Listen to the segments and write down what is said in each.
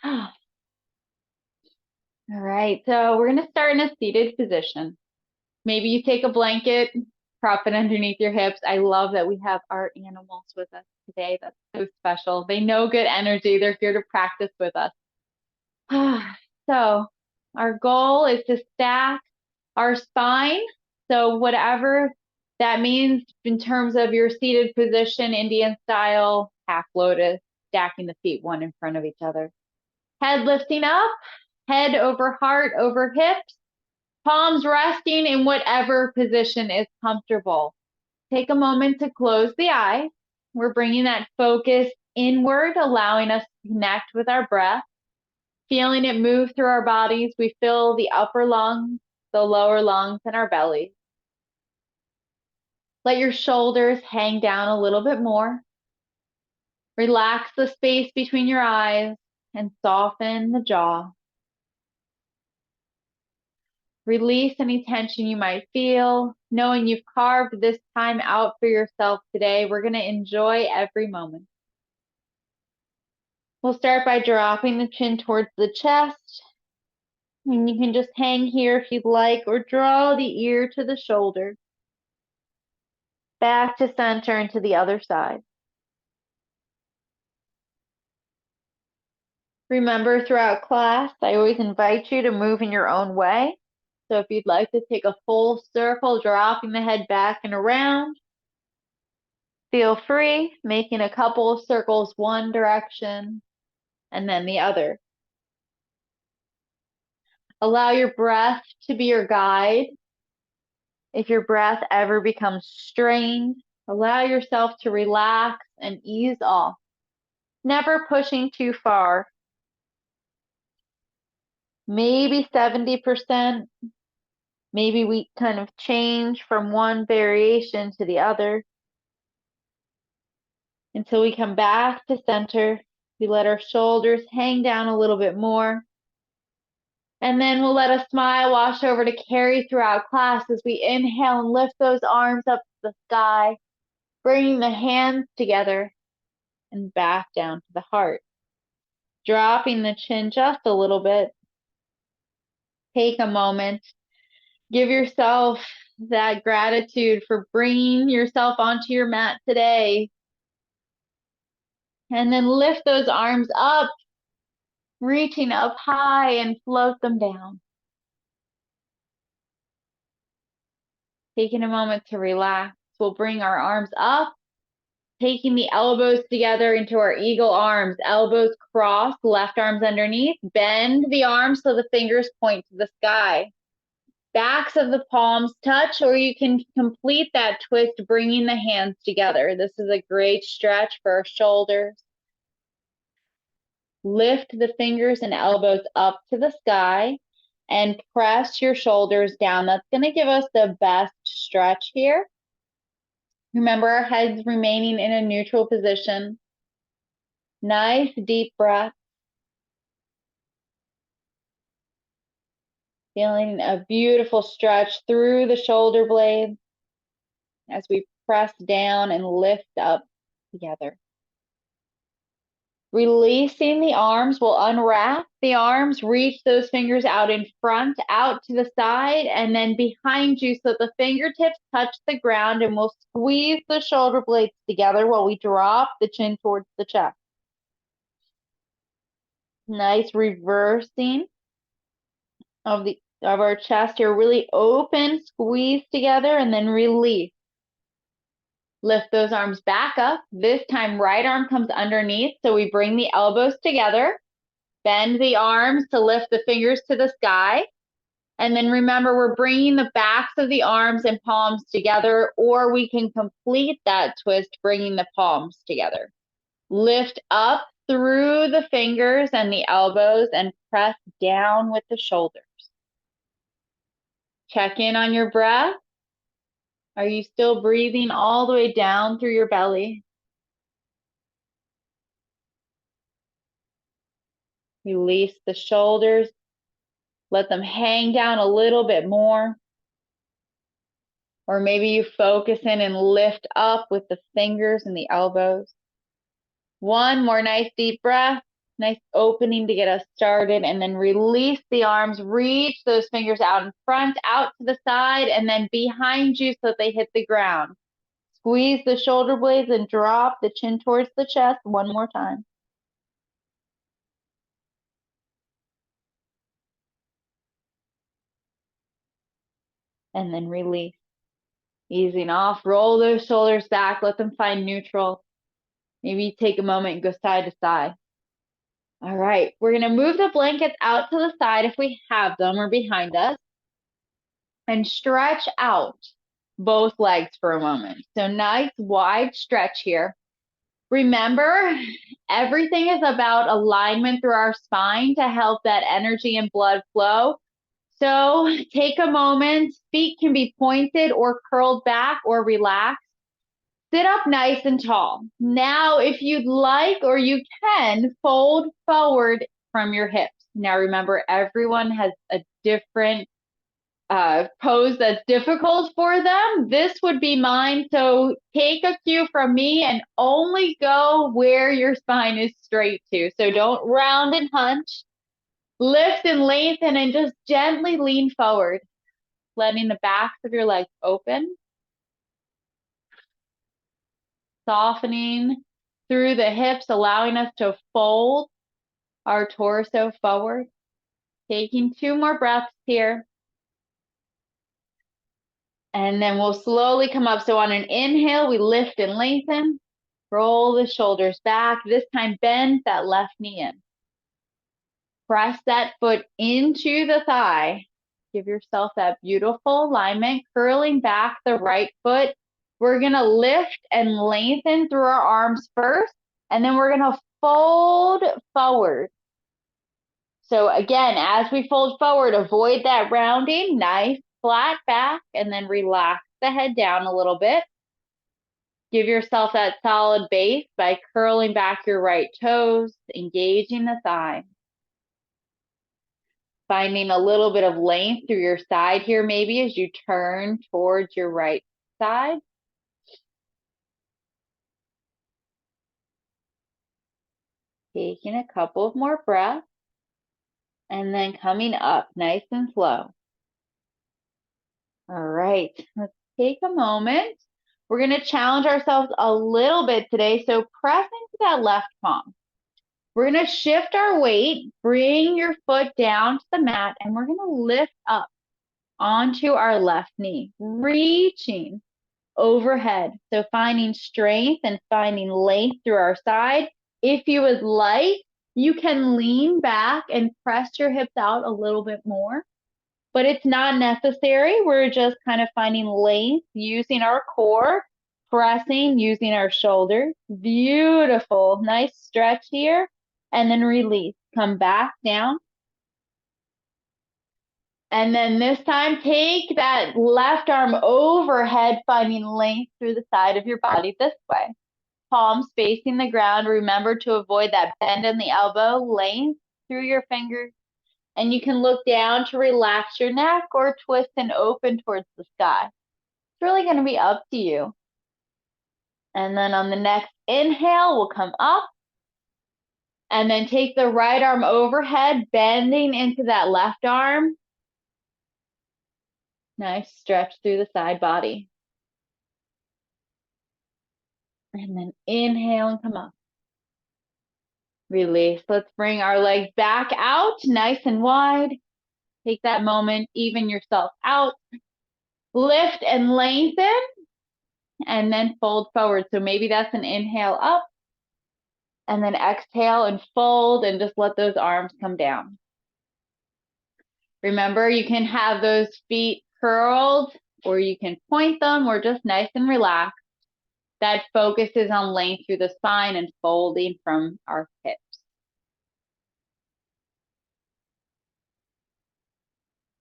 All right, so we're going to start in a seated position. Maybe you take a blanket, prop it underneath your hips. I love that we have our animals with us today. That's so special. They know good energy. They're here to practice with us. So our goal is to stack our spine. So whatever that means in terms of your seated position, Indian style, half lotus, stacking the feet one in front of each other. Head lifting up, head over heart, over hips, palms resting in whatever position is comfortable. Take a moment to close the eyes. We're bringing that focus inward, allowing us to connect with our breath. Feeling it move through our bodies, we feel the upper lungs, the lower lungs, and our belly. Let your shoulders hang down a little bit more. Relax the space between your eyes and soften the jaw. Release any tension you might feel, knowing you've carved this time out for yourself today. We're going to enjoy every moment. We'll start by dropping the chin towards the chest. And you can just hang here if you'd like, or draw the ear to the shoulder. Back to center and to the other side. Remember, throughout class, I always invite you to move in your own way. So if you'd like to take a full circle, dropping the head back and around, feel free, making a couple of circles one direction and then the other. Allow your breath to be your guide. If your breath ever becomes strained, allow yourself to relax and ease off, never pushing too far. Maybe 70%. Maybe we kind of change from one variation to the other until we come back to center. We let our shoulders hang down a little bit more. And then we'll let a smile wash over to carry throughout class as we inhale and lift those arms up to the sky, bringing the hands together and back down to the heart. Dropping the chin just a little bit. Take a moment. Give yourself that gratitude for bringing yourself onto your mat today. And then lift those arms up, reaching up high, and float them down. Taking a moment to relax. We'll bring our arms up, taking the elbows together into our eagle arms. Elbows cross, left arms underneath. Bend the arms so the fingers point to the sky. Backs of the palms touch, or you can complete that twist, bringing the hands together. This is a great stretch for our shoulders. Lift the fingers and elbows up to the sky and press your shoulders down. That's going to give us the best stretch here. Remember, our heads remaining in a neutral position. Nice deep breath. Feeling a beautiful stretch through the shoulder blades as we press down and lift up together. Releasing the arms, we'll unwrap the arms, reach those fingers out in front, out to the side, and then behind you so the fingertips touch the ground, and we'll squeeze the shoulder blades together while we drop the chin towards the chest. Nice reversing of our chest here, really open, squeeze together, and then release. Lift those arms back up. This time, right arm comes underneath, so we bring the elbows together. Bend the arms to lift the fingers to the sky. And then remember, we're bringing the backs of the arms and palms together, or we can complete that twist, bringing the palms together. Lift up through the fingers and the elbows and press down with the shoulders. Check in on your breath. Are you still breathing all the way down through your belly? Release the shoulders. Let them hang down a little bit more. Or maybe you focus in and lift up with the fingers and the elbows. One more nice deep breath. Nice opening to get us started, and then release the arms, reach those fingers out in front, out to the side, and then behind you so that they hit the ground. Squeeze the shoulder blades and drop the chin towards the chest one more time. And then release. Easing off, roll those shoulders back, let them find neutral. Maybe take a moment and go side to side. All right, we're gonna move the blankets out to the side if we have them or behind us, and stretch out both legs for a moment. So nice wide stretch here. Remember, everything is about alignment through our spine to help that energy and blood flow. So take a moment. Feet can be pointed or curled back or relaxed. Sit up nice and tall. Now, if you'd like or you can, fold forward from your hips. Now, remember, everyone has a different pose that's difficult for them. This would be mine. So take a cue from me and only go where your spine is straight to. So don't round and hunch. Lift and lengthen and just gently lean forward, letting the backs of your legs open. Softening through the hips, allowing us to fold our torso forward. Taking 2 more breaths here. And then we'll slowly come up. So on an inhale, we lift and lengthen. Roll the shoulders back. This time, bend that left knee in. Press that foot into the thigh. Give yourself that beautiful alignment, curling back the right foot. We're going to lift and lengthen through our arms first, and then we're going to fold forward. So again, as we fold forward, avoid that rounding, nice flat back, and then relax the head down a little bit. Give yourself that solid base by curling back your right toes, engaging the thigh. Finding a little bit of length through your side here, maybe as you turn towards your right side. Taking a couple of more breaths, and then coming up nice and slow. All right, let's take a moment. We're going to challenge ourselves a little bit today. So press into that left palm. We're going to shift our weight, bring your foot down to the mat, and we're going to lift up onto our left knee, reaching overhead. So finding strength and finding length through our side. If you would like, you can lean back and press your hips out a little bit more, but it's not necessary. We're just kind of finding length using our core, pressing, using our shoulders. Beautiful. Nice stretch here. And then release. Come back down. And then this time, take that left arm overhead, finding length through the side of your body this way. Palms facing the ground. Remember to avoid that bend in the elbow, length through your fingers. And you can look down to relax your neck or twist and open towards the sky. It's really going to be up to you. And then on the next inhale, we'll come up. And then take the right arm overhead, bending into that left arm. Nice stretch through the side body. And then inhale and come up. Release. Let's bring our legs back out, nice and wide. Take that moment, even yourself out. Lift and lengthen, and then fold forward. So maybe that's an inhale up, and then exhale and fold, and just let those arms come down. Remember, you can have those feet curled, or you can point them, or just nice and relaxed. That focuses on length through the spine and folding from our hips.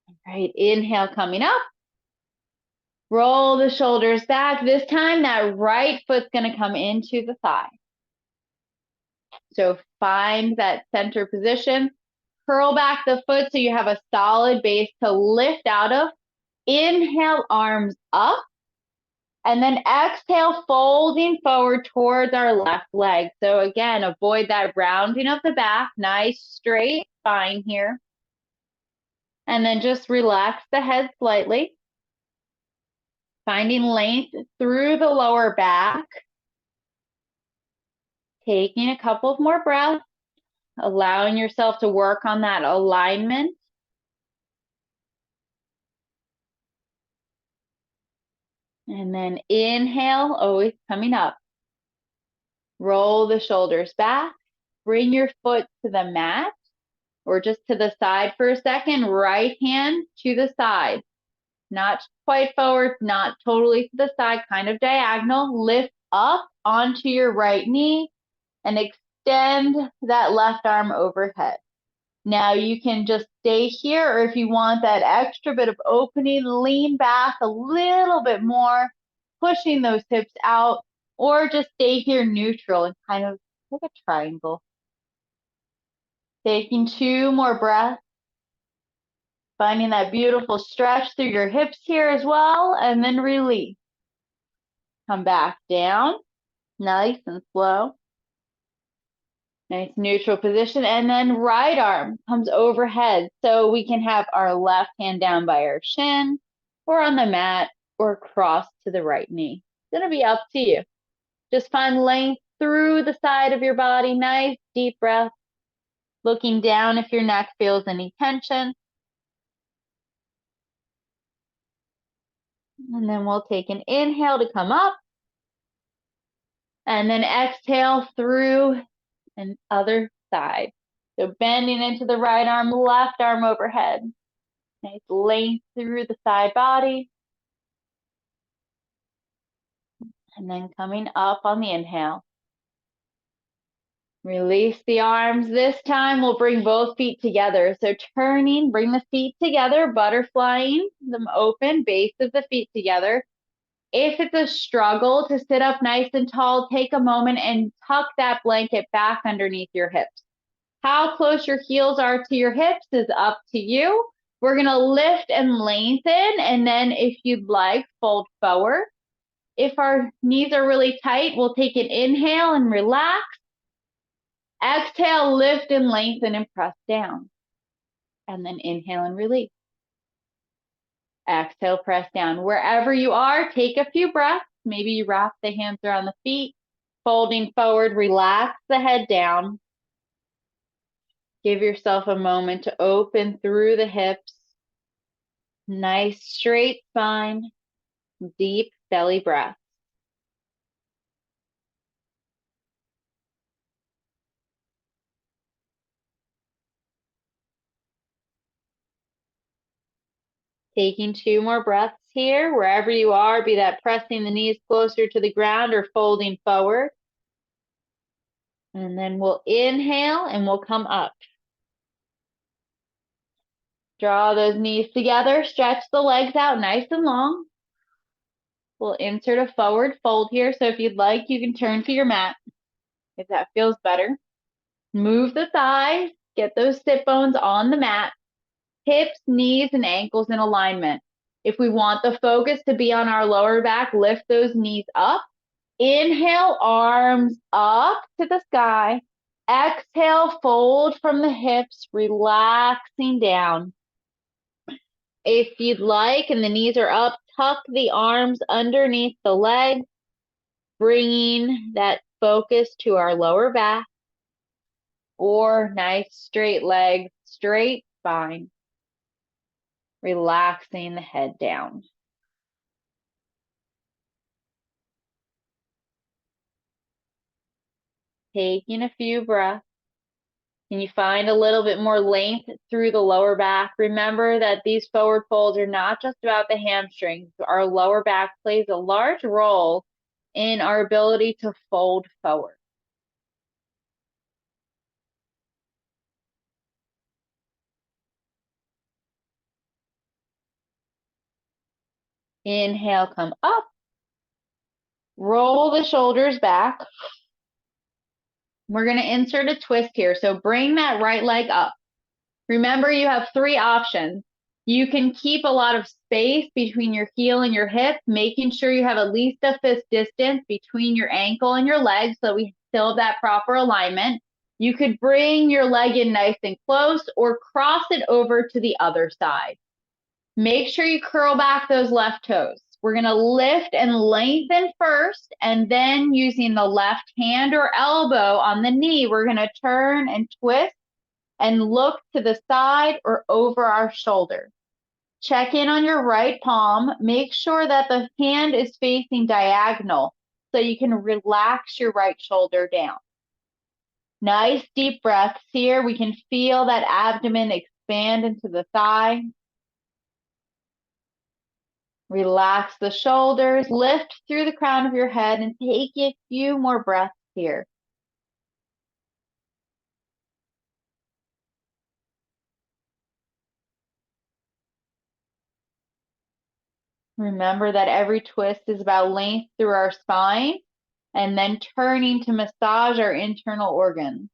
All right, inhale coming up. Roll the shoulders back. This time, that right foot's going to come into the thigh. So find that center position. Curl back the foot so you have a solid base to lift out of. Inhale, arms up. And then exhale, folding forward towards our left leg. So again, avoid that rounding of the back. Nice straight spine here. And then just relax the head slightly. Finding length through the lower back. Taking a couple of more breaths. Allowing yourself to work on that alignment. And then inhale, always coming up. Roll the shoulders back. Bring your foot to the mat or just to the side for a second. Right hand to the side. Not quite forward, not totally to the side, kind of diagonal. Lift up onto your right knee and extend that left arm overhead. Now you can just stay here, or if you want that extra bit of opening, lean back a little bit more, pushing those hips out, or just stay here neutral and kind of like a triangle. Taking 2 more breaths, finding that beautiful stretch through your hips here as well, and then release. Come back down, nice and slow. Nice neutral position, and then right arm comes overhead. So we can have our left hand down by our shin or on the mat or cross to the right knee. It's gonna be up to you. Just find length through the side of your body. Nice deep breath. Looking down if your neck feels any tension. And then we'll take an inhale to come up. And then exhale through and other side. So bending into the right arm, left arm overhead. Nice length through the side body. And then coming up on the inhale. Release the arms. This time we'll bring both feet together. So turning, bring the feet together, butterflying them open, base of the feet together. If it's a struggle to sit up nice and tall, take a moment and tuck that blanket back underneath your hips. How close your heels are to your hips is up to you. We're gonna lift and lengthen, and then if you'd like, fold forward. If our knees are really tight, we'll take an inhale and relax. Exhale, lift and lengthen and press down. And then inhale and release. Exhale, press down. Wherever you are, take a few breaths. Maybe you wrap the hands around the feet, folding forward, relax the head down. Give yourself a moment to open through the hips. Nice straight spine, deep belly breath. Taking 2 more breaths here, wherever you are, be that pressing the knees closer to the ground or folding forward. And then we'll inhale and we'll come up. Draw those knees together, stretch the legs out nice and long. We'll insert a forward fold here, so if you'd like, you can turn to your mat if that feels better. Move the thighs, get those sit bones on the mat. Hips, knees, and ankles in alignment. If we want the focus to be on our lower back, lift those knees up. Inhale, arms up to the sky. Exhale, fold from the hips, relaxing down. If you'd like, and the knees are up, tuck the arms underneath the legs, bringing that focus to our lower back. Or nice straight legs, straight spine. Relaxing the head down. Taking a few breaths. Can you find a little bit more length through the lower back? Remember that these forward folds are not just about the hamstrings. Our lower back plays a large role in our ability to fold forward. Inhale, come up. Roll the shoulders back. We're going to insert a twist here. So bring that right leg up. Remember, you have 3 options. You can keep a lot of space between your heel and your hip, making sure you have at least a fist distance between your ankle and your leg so we still have that proper alignment. You could bring your leg in nice and close or cross it over to the other side. Make sure you curl back those left toes. We're going to lift and lengthen first, and then using the left hand or elbow on the knee, we're going to turn and twist and look to the side or over our shoulder. Check in on your right palm. Make sure that the hand is facing diagonal so you can relax your right shoulder down. Nice deep breaths here. We can feel that abdomen expand into the thigh. Relax the shoulders, lift through the crown of your head, and take a few more breaths here. Remember that every twist is about length through our spine and then turning to massage our internal organs.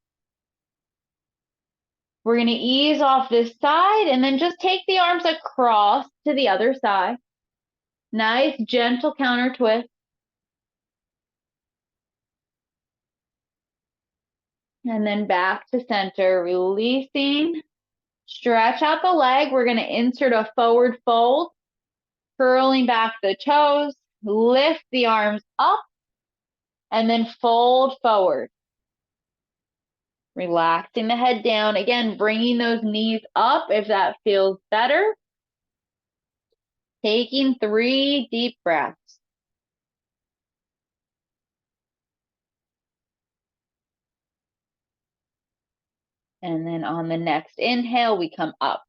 We're going to ease off this side and then just take the arms across to the other side. Nice, gentle counter twist. And then back to center, releasing. Stretch out the leg. We're going to insert a forward fold, curling back the toes, lift the arms up, and then fold forward. Relaxing the head down. Again, bringing those knees up if that feels better. Taking 3 deep breaths. And then on the next inhale, we come up.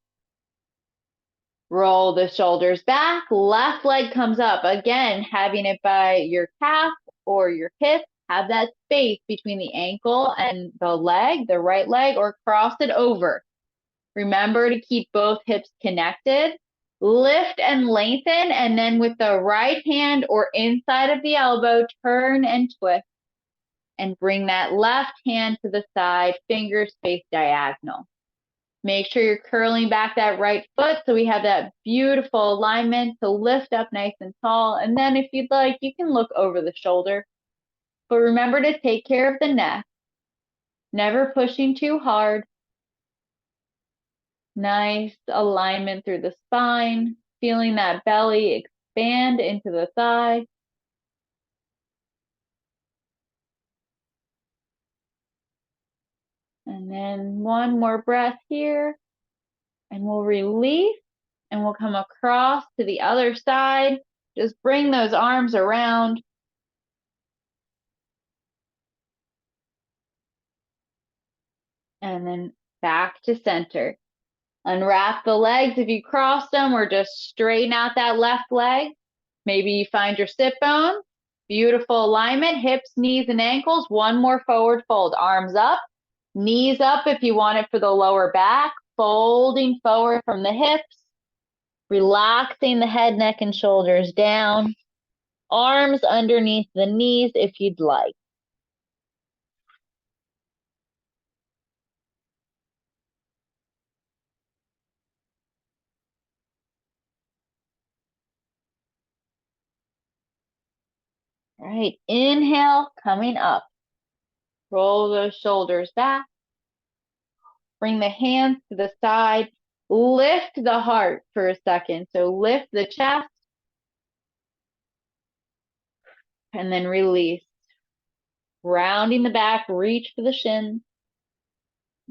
Roll the shoulders back, left leg comes up. Again, having it by your calf or your hip. Have that space between the ankle and the leg, the right leg, or cross it over. Remember to keep both hips connected. Lift and lengthen, and then with the right hand or inside of the elbow, turn and twist. And bring that left hand to the side, fingers face diagonal. Make sure you're curling back that right foot so we have that beautiful alignment to lift up nice and tall. And then if you'd like, you can look over the shoulder. But remember to take care of the neck. Never pushing too hard. Nice alignment through the spine. Feeling that belly expand into the thigh. And then one more breath here. And we'll release. And we'll come across to the other side. Just bring those arms around. And then back to center. Unwrap the legs if you cross them, or just straighten out that left leg. Maybe you find your sit bones. Beautiful alignment, hips, knees, and ankles. One more forward fold. Arms up, knees up if you want it for the lower back. Folding forward from the hips. Relaxing the head, neck, and shoulders down. Arms underneath the knees if you'd like. All right, inhale, coming up. Roll those shoulders back. Bring the hands to the side. Lift the heart for a second. So lift the chest. And then release. Rounding the back, reach for the shins.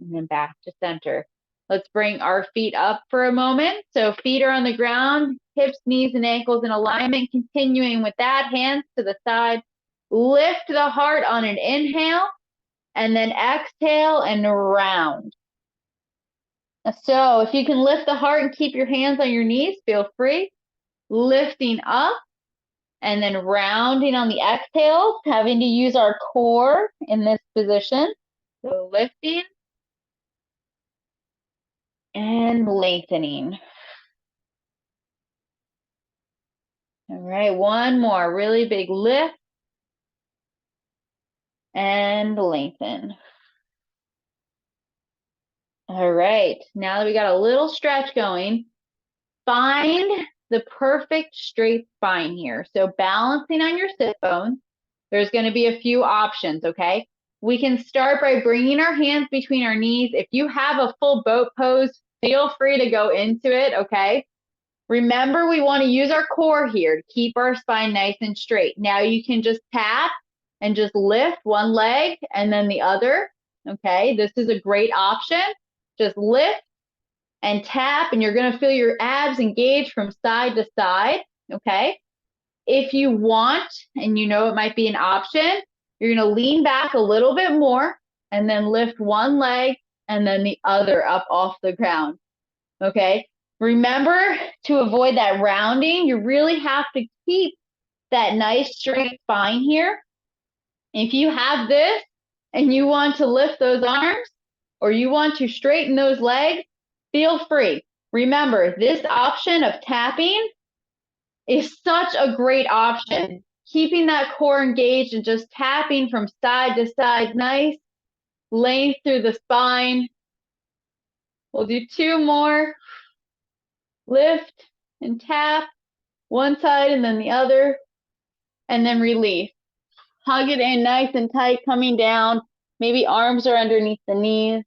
And then back to center. Let's bring our feet up for a moment. So feet are on the ground, hips, knees, and ankles in alignment. Continuing with that, hands to the side. Lift the heart on an inhale. And then exhale and round. So if you can lift the heart and keep your hands on your knees, feel free. Lifting up and then rounding on the exhale, having to use our core in this position. So lifting and lengthening. All right, one more really big lift and lengthen. All right, now that we got a little stretch going, find the perfect straight spine here. So balancing on your sit bones, there's going to be a few options, okay? We can start by bringing our hands between our knees. If you have a full boat pose, feel free to go into it, okay? Remember, we want to use our core here to keep our spine nice and straight. Now you can just tap and just lift one leg and then the other, okay? This is a great option. Just lift and tap, and you're going to feel your abs engage from side to side, okay? If you want, and you know it might be an option, you're going to lean back a little bit more and then lift one leg and then the other up off the ground, okay? Remember, to avoid that rounding, you really have to keep that nice straight spine here. If you have this and you want to lift those arms or you want to straighten those legs, feel free. Remember, this option of tapping is such a great option. Keeping that core engaged and just tapping from side to side, nice length through the spine. We'll do two more. Lift and tap one side and then the other, and then release. Hug it in nice and tight, coming down. Maybe arms are underneath the knees.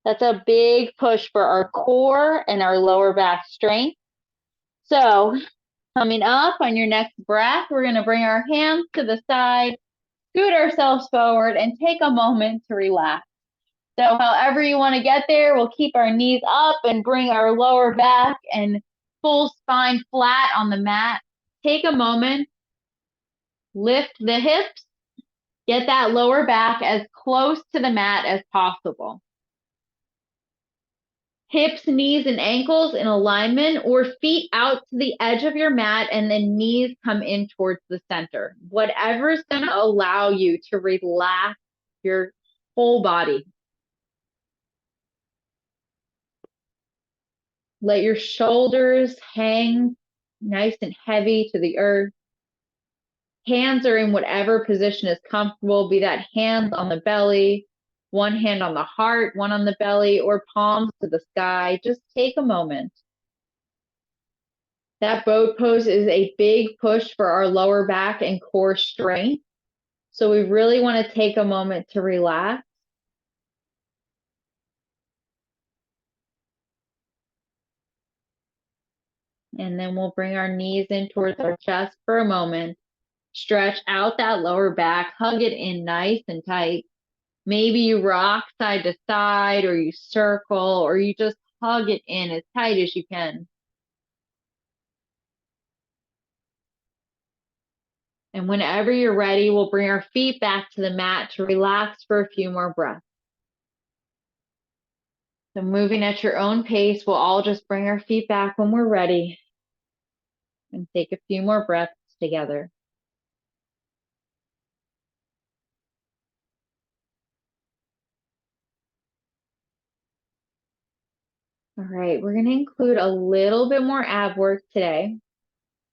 That's a big push for our core and our lower back strength. So coming up on your next breath, we're going to bring our hands to the side, scoot ourselves forward, and take a moment to relax. So however you want to get there, we'll keep our knees up and bring our lower back and full spine flat on the mat. Take a moment, lift the hips, get that lower back as close to the mat as possible. Hips, knees, and ankles in alignment, or feet out to the edge of your mat and then knees come in towards the center. Whatever is going to allow you to relax your whole body. Let your shoulders hang nice and heavy to the earth. Hands are in whatever position is comfortable, be that hands on the belly, one hand on the heart, one on the belly, or palms to the sky. Just take a moment. That boat pose is a big push for our lower back and core strength. So we really want to take a moment to relax. And then we'll bring our knees in towards our chest for a moment. Stretch out that lower back, hug it in nice and tight. Maybe you rock side to side, or you circle, or you just hug it in as tight as you can. And whenever you're ready, we'll bring our feet back to the mat to relax for a few more breaths. So moving at your own pace, we'll all just bring our feet back when we're ready and take a few more breaths together. All right, we're going to include a little bit more ab work today.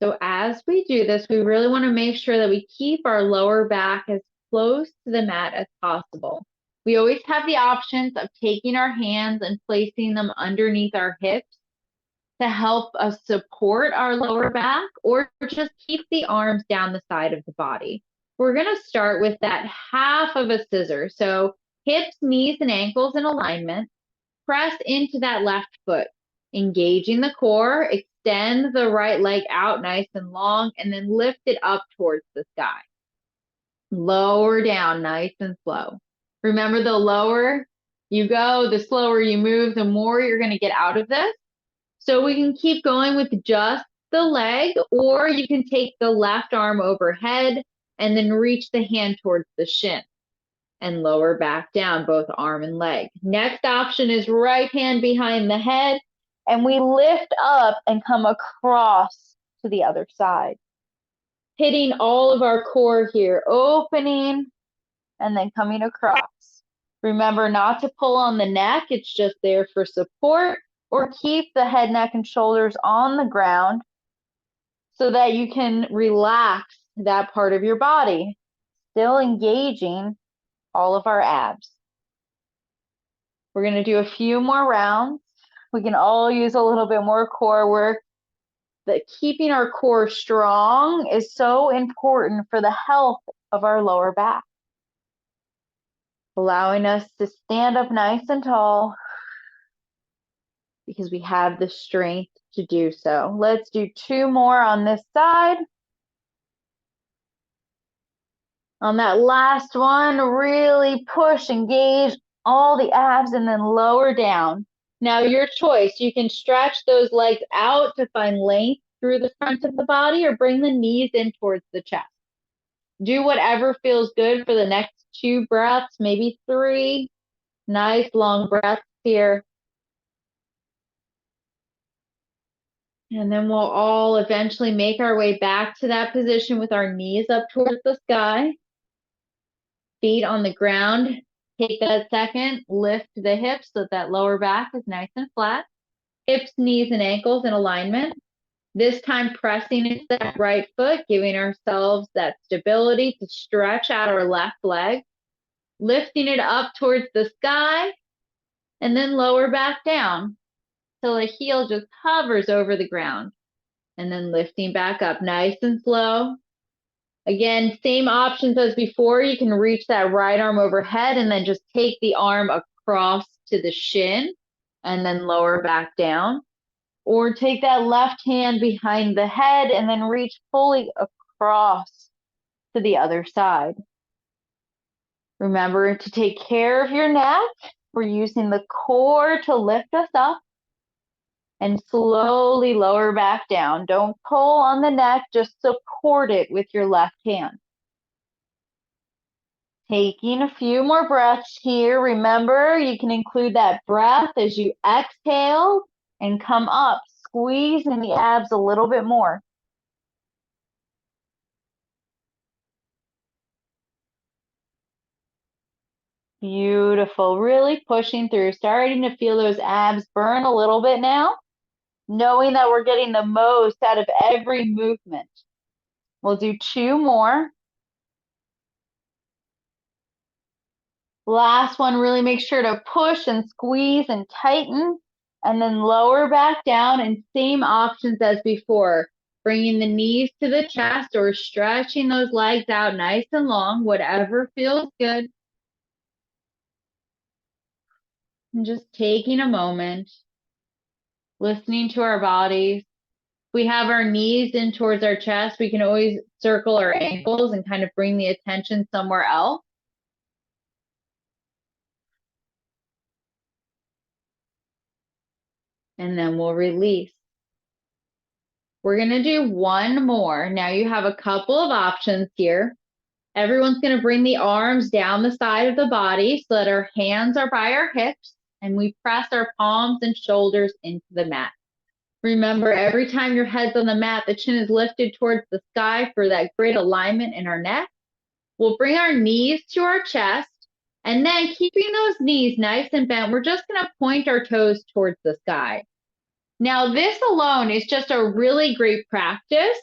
So as we do this, we really want to make sure that we keep our lower back as close to the mat as possible. We always have the options of taking our hands and placing them underneath our hips to help us support our lower back, or just keep the arms down the side of the body. We're going to start with that half of a scissor. So hips, knees, and ankles in alignment. Press into that left foot, engaging the core, extend the right leg out nice and long, and then lift it up towards the sky. Lower down nice and slow. Remember, the lower you go, the slower you move, the more you're going to get out of this. So we can keep going with just the leg, or you can take the left arm overhead and then reach the hand towards the shin and lower back down, both arm and leg. Next option is right hand behind the head, and we lift up and come across to the other side. Hitting all of our core here, opening and then coming across. Remember not to pull on the neck, it's just there for support, or keep the head, neck, and shoulders on the ground so that you can relax that part of your body, still engaging all of our abs. We're going to do a few more rounds. We can all use a little bit more core work. But keeping our core strong is so important for the health of our lower back, allowing us to stand up nice and tall because we have the strength to do so. Let's do 2 more on this side. On that last one, really push, engage all the abs and then lower down. Now your choice, you can stretch those legs out to find length through the front of the body or bring the knees in towards the chest. Do whatever feels good for the next 2 breaths, maybe 3. Nice long breaths here. And then we'll all eventually make our way back to that position with our knees up towards the sky. Feet on the ground. Take that second, lift the hips so that lower back is nice and flat. Hips, knees, and ankles in alignment. This time pressing into that right foot, giving ourselves that stability to stretch out our left leg. Lifting it up towards the sky, and then lower back down till the heel just hovers over the ground. And then lifting back up nice and slow. Again, same options as before. You can reach that right arm overhead and then just take the arm across to the shin and then lower back down. Or take that left hand behind the head and then reach fully across to the other side. Remember to take care of your neck. We're using the core to lift us up and slowly lower back down. Don't pull on the neck, just support it with your left hand. Taking a few more breaths here. Remember, you can include that breath as you exhale and come up, squeezing the abs a little bit more. Beautiful, really pushing through, starting to feel those abs burn a little bit now, knowing that we're getting the most out of every movement. We'll do 2 more. Last one, really make sure to push and squeeze and tighten, and then lower back down, and same options as before. Bringing the knees to the chest or stretching those legs out nice and long, whatever feels good. And just taking a moment, listening to our bodies. If we have our knees in towards our chest, we can always circle our ankles and kind of bring the attention somewhere else. And then we'll release. We're going to do 1 more. Now you have a couple of options here. Everyone's going to bring the arms down the side of the body so that our hands are by our hips and we press our palms and shoulders into the mat. Remember, every time your head's on the mat, the chin is lifted towards the sky for that great alignment in our neck. We'll bring our knees to our chest, and then keeping those knees nice and bent, we're just going to point our toes towards the sky. Now, this alone is just a really great practice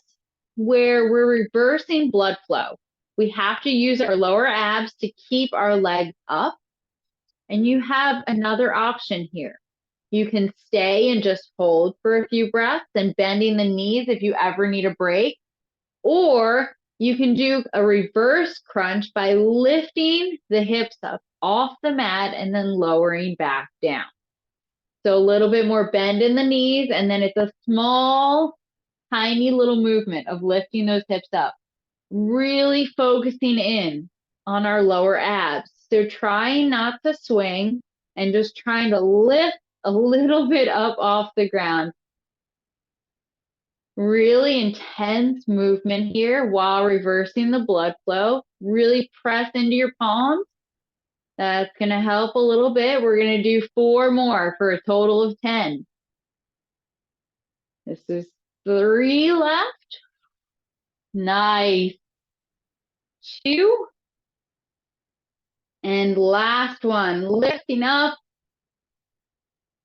where we're reversing blood flow. We have to use our lower abs to keep our legs up. And you have another option here. You can stay and just hold for a few breaths and bending the knees if you ever need a break. Or you can do a reverse crunch by lifting the hips up off the mat and then lowering back down. So a little bit more bend in the knees, and then it's a small, tiny little movement of lifting those hips up. Really focusing in on our lower abs. So trying not to swing and just trying to lift a little bit up off the ground. Really intense movement here while reversing the blood flow. Really press into your palms. That's going to help a little bit. We're going to do 4 more for a total of 10. This is 3 left. Nice. 2. And last one, lifting up.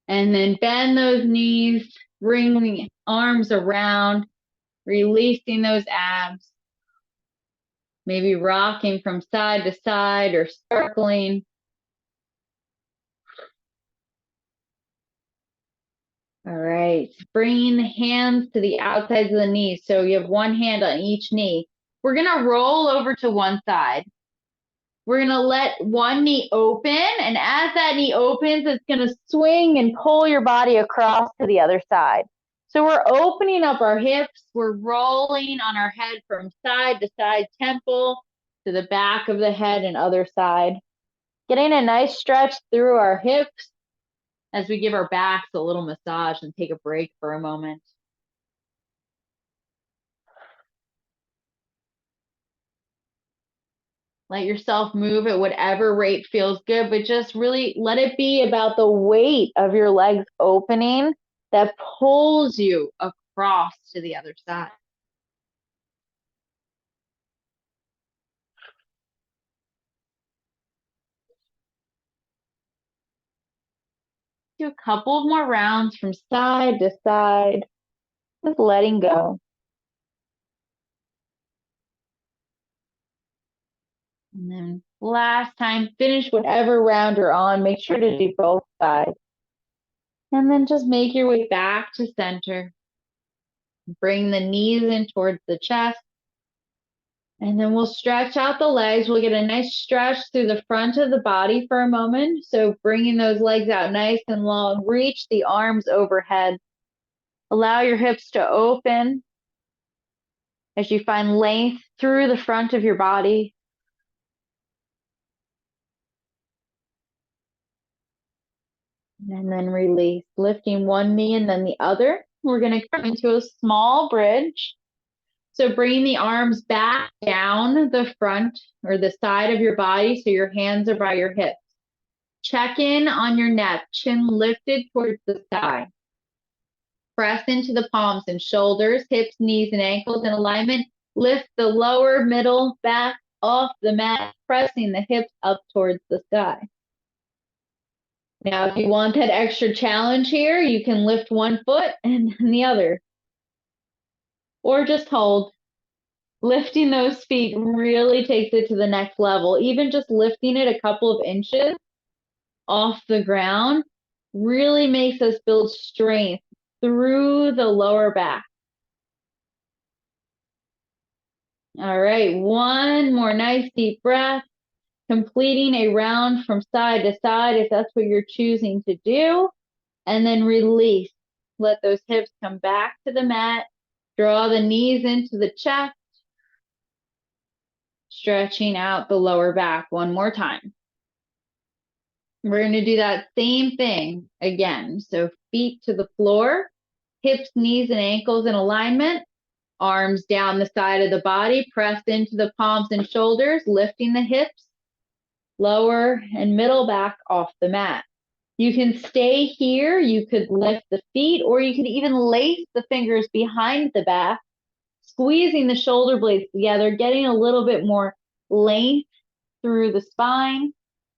And then bend those knees, bring the arms around, releasing those abs. Maybe rocking from side to side or circling. All right, bringing the hands to the outsides of the knees. So you have one hand on each knee. We're gonna roll over to one side. We're gonna let one knee open, and as that knee opens, it's gonna swing and pull your body across to the other side. So we're opening up our hips. We're rolling on our head from side to side, temple to the back of the head and other side. Getting a nice stretch through our hips as we give our backs a little massage and take a break for a moment. Let yourself move at whatever rate feels good, but just really let it be about the weight of your legs opening that pulls you across to the other side. Do a couple of more rounds from side to side, just letting go. And then last time, finish whatever round you're on. Make sure to do both sides. And then just make your way back to center. Bring the knees in towards the chest. And then we'll stretch out the legs. We'll get a nice stretch through the front of the body for a moment. So bringing those legs out nice and long. Reach the arms overhead. Allow your hips to open as you find length through the front of your body. And then release, lifting one knee and then the other. We're going to come into a small bridge. So bringing the arms back down the front or the side of your body so your hands are by your hips. Check in on your neck, chin lifted towards the sky. Press into the palms and shoulders, hips, knees, and ankles in alignment. Lift the lower, middle, back off the mat, pressing the hips up towards the sky. Now, if you want that extra challenge here, you can lift one foot and then the other. Or just hold. Lifting those feet really takes it to the next level. Even just lifting it a couple of inches off the ground really makes us build strength through the lower back. All right, one more nice deep breath, completing a round from side to side if that's what you're choosing to do, and then release. Let those hips come back to the mat. Draw the knees into the chest, stretching out the lower back one more time. We're going to do that same thing again. So feet to the floor, hips, knees, and ankles in alignment, arms down the side of the body, press into the palms and shoulders, lifting the hips, lower and middle back off the mat. You can stay here, you could lift the feet, or you could even lace the fingers behind the back, squeezing the shoulder blades together, getting a little bit more length through the spine.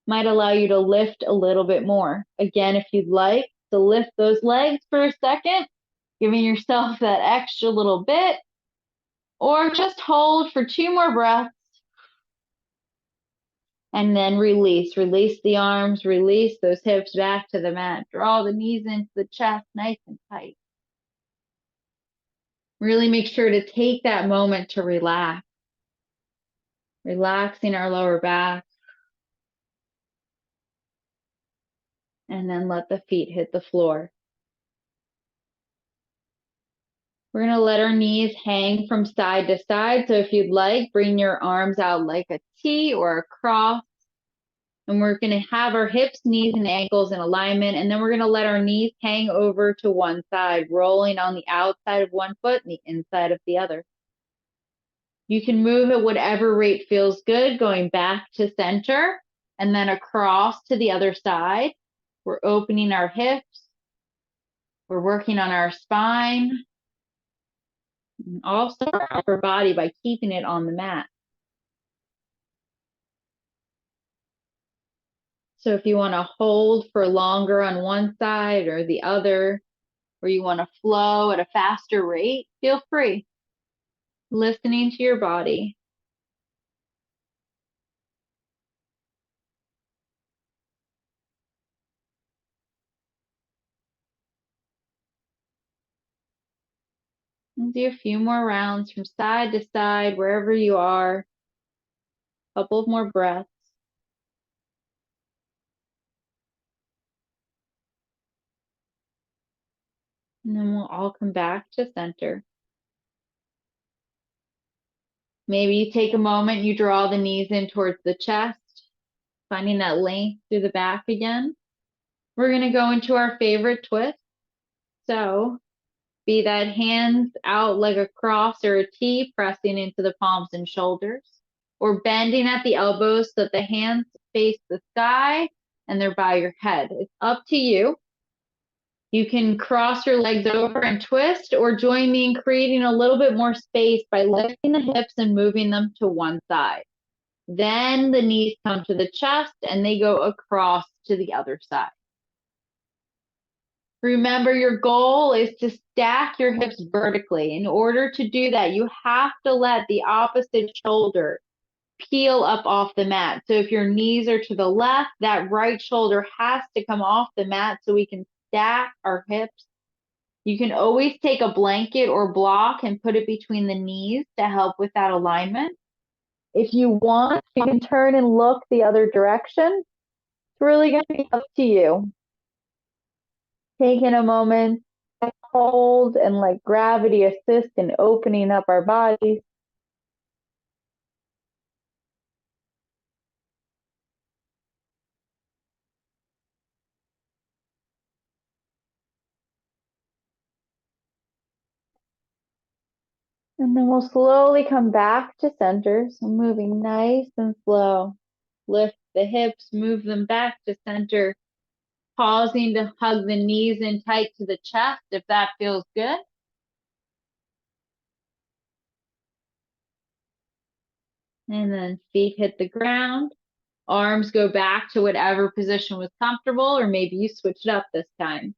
Might allow you to lift a little bit more. Again, if you'd like to lift those legs for a second, giving yourself that extra little bit, or just hold for 2 more breaths and then release. Release the arms, release those hips back to the mat. Draw the knees into the chest nice and tight. Really make sure to take that moment to relax. Relaxing our lower back. And then let the feet hit the floor. We're going to let our knees hang from side to side. So if you'd like, bring your arms out like a T or a cross. And we're going to have our hips, knees, and ankles in alignment. And then we're going to let our knees hang over to one side, rolling on the outside of one foot and the inside of the other. You can move at whatever rate feels good, going back to center and then across to the other side. We're opening our hips. We're working on our spine. And also our upper body by keeping it on the mat. So if you want to hold for longer on one side or the other, or you want to flow at a faster rate, feel free. Listening to your body. Do a few more rounds from side to side, wherever you are. Couple of more breaths. And then we'll all come back to center. Maybe you take a moment, you draw the knees in towards the chest, finding that length through the back again. We're going to go into our favorite twist. So be that hands out like a cross or a T, pressing into the palms and shoulders, or bending at the elbows so that the hands face the sky and they're by your head. It's up to you. You can cross your legs over and twist, or join me in creating a little bit more space by lifting the hips and moving them to one side. Then the knees come to the chest and they go across to the other side. Remember, your goal is to stack your hips vertically. In order to do that, you have to let the opposite shoulder peel up off the mat. So if your knees are to the left, that right shoulder has to come off the mat so we can stack our hips. You can always take a blanket or block and put it between the knees to help with that alignment. If you want, you can turn and look the other direction. It's really going to be up to you. Taking a moment to hold and let gravity assist in opening up our bodies. And then we'll slowly come back to center. So moving nice and slow. Lift the hips, move them back to center. Pausing to hug the knees in tight to the chest if that feels good. And then feet hit the ground. Arms go back to whatever position was comfortable, or maybe you switch it up this time.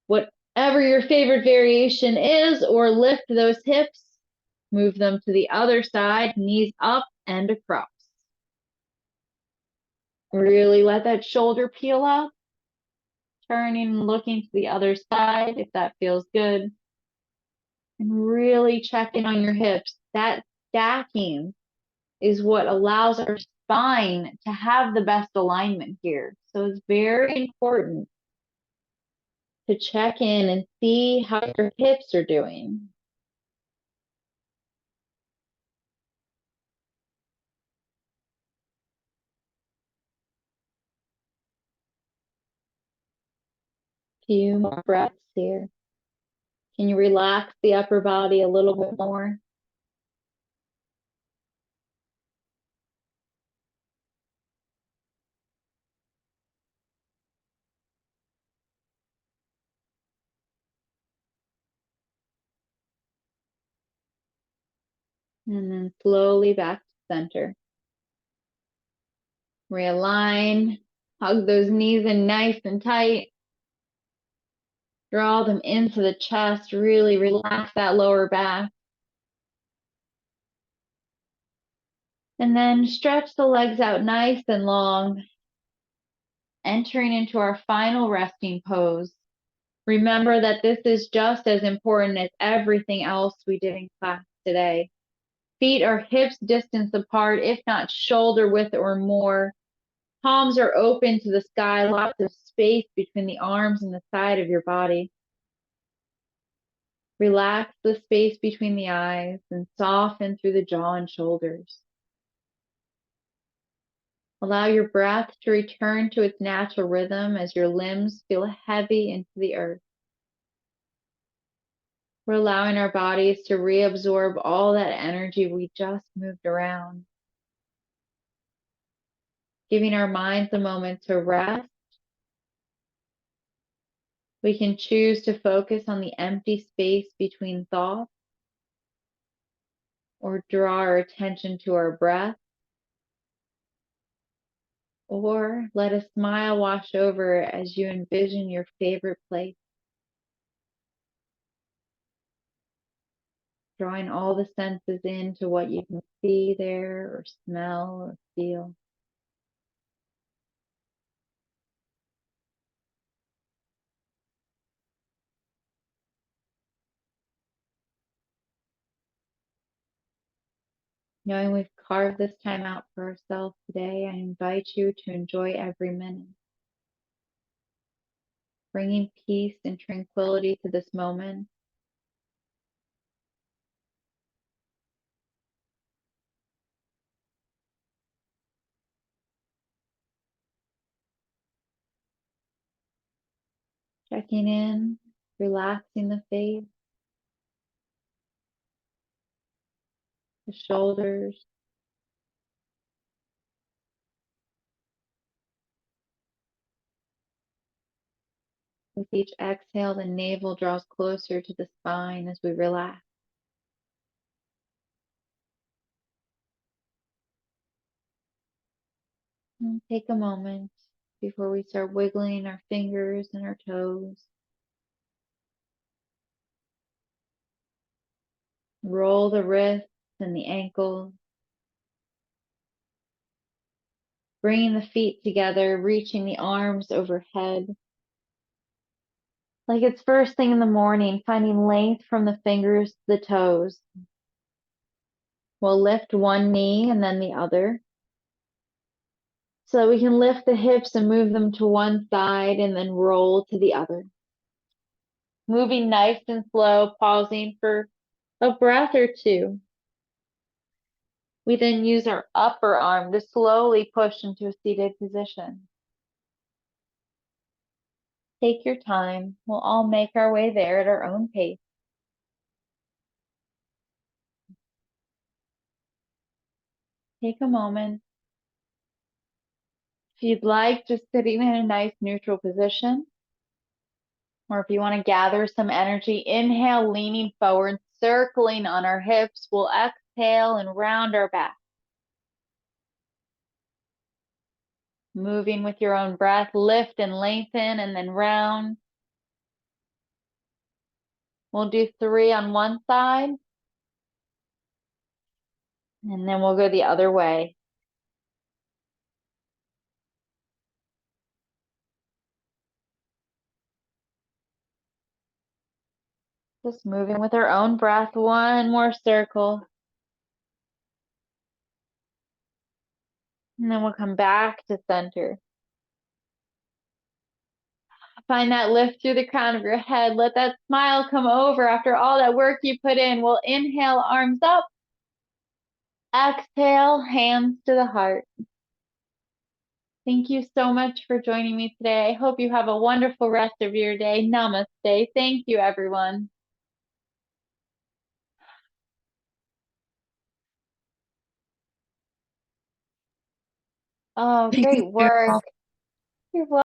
Whatever your favorite variation is, or lift those hips, move them to the other side, knees up and across. Really let that shoulder peel up, turning and looking to the other side if that feels good. And really check in on your hips. That stacking is what allows our spine to have the best alignment here. So it's very important to check in and see how your hips are doing. Few more breaths here. Can you relax the upper body a little bit more? And then slowly back to center. Realign. Hug those knees in nice and tight. Draw them into the chest. Really relax that lower back. And then stretch the legs out nice and long, entering into our final resting pose. Remember that this is just as important as everything else we did in class today. Feet are hips distance apart, if not shoulder width or more. Palms are open to the sky, lots of space between the arms and the side of your body. Relax the space between the eyes and soften through the jaw and shoulders. Allow your breath to return to its natural rhythm as your limbs feel heavy into the earth. We're allowing our bodies to reabsorb all that energy we just moved around. Giving our minds a moment to rest. We can choose to focus on the empty space between thoughts, or draw our attention to our breath, or let a smile wash over as you envision your favorite place. Drawing all the senses into what you can see there, or smell, or feel. Knowing we've carved this time out for ourselves today, I invite you to enjoy every minute, bringing peace and tranquility to this moment. Checking in, relaxing the face, the shoulders. With each exhale, the navel draws closer to the spine as we relax. And take a moment before we start wiggling our fingers and our toes. Roll the wrists and the ankles. Bringing the feet together, reaching the arms overhead. Like it's first thing in the morning, finding length from the fingers to the toes. We'll lift one knee and then the other. So that we can lift the hips and move them to one side and then roll to the other. Moving nice and slow, pausing for a breath or two. We then use our upper arm to slowly push into a seated position. Take your time. We'll all make our way there at our own pace. Take a moment. If you'd like, just sitting in a nice neutral position, or if you want to gather some energy, inhale, leaning forward, circling on our hips. We'll exhale and round our back. Moving with your own breath, lift and lengthen and then round. We'll do 3 on one side, and then we'll go the other way. Just moving with our own breath. One more circle. And then we'll come back to center. Find that lift through the crown of your head. Let that smile come over after all that work you put in. We'll inhale, arms up. Exhale, hands to the heart. Thank you so much for joining me today. I hope you have a wonderful rest of your day. Namaste. Thank you, everyone. Oh, Thank great you. work. You're welcome.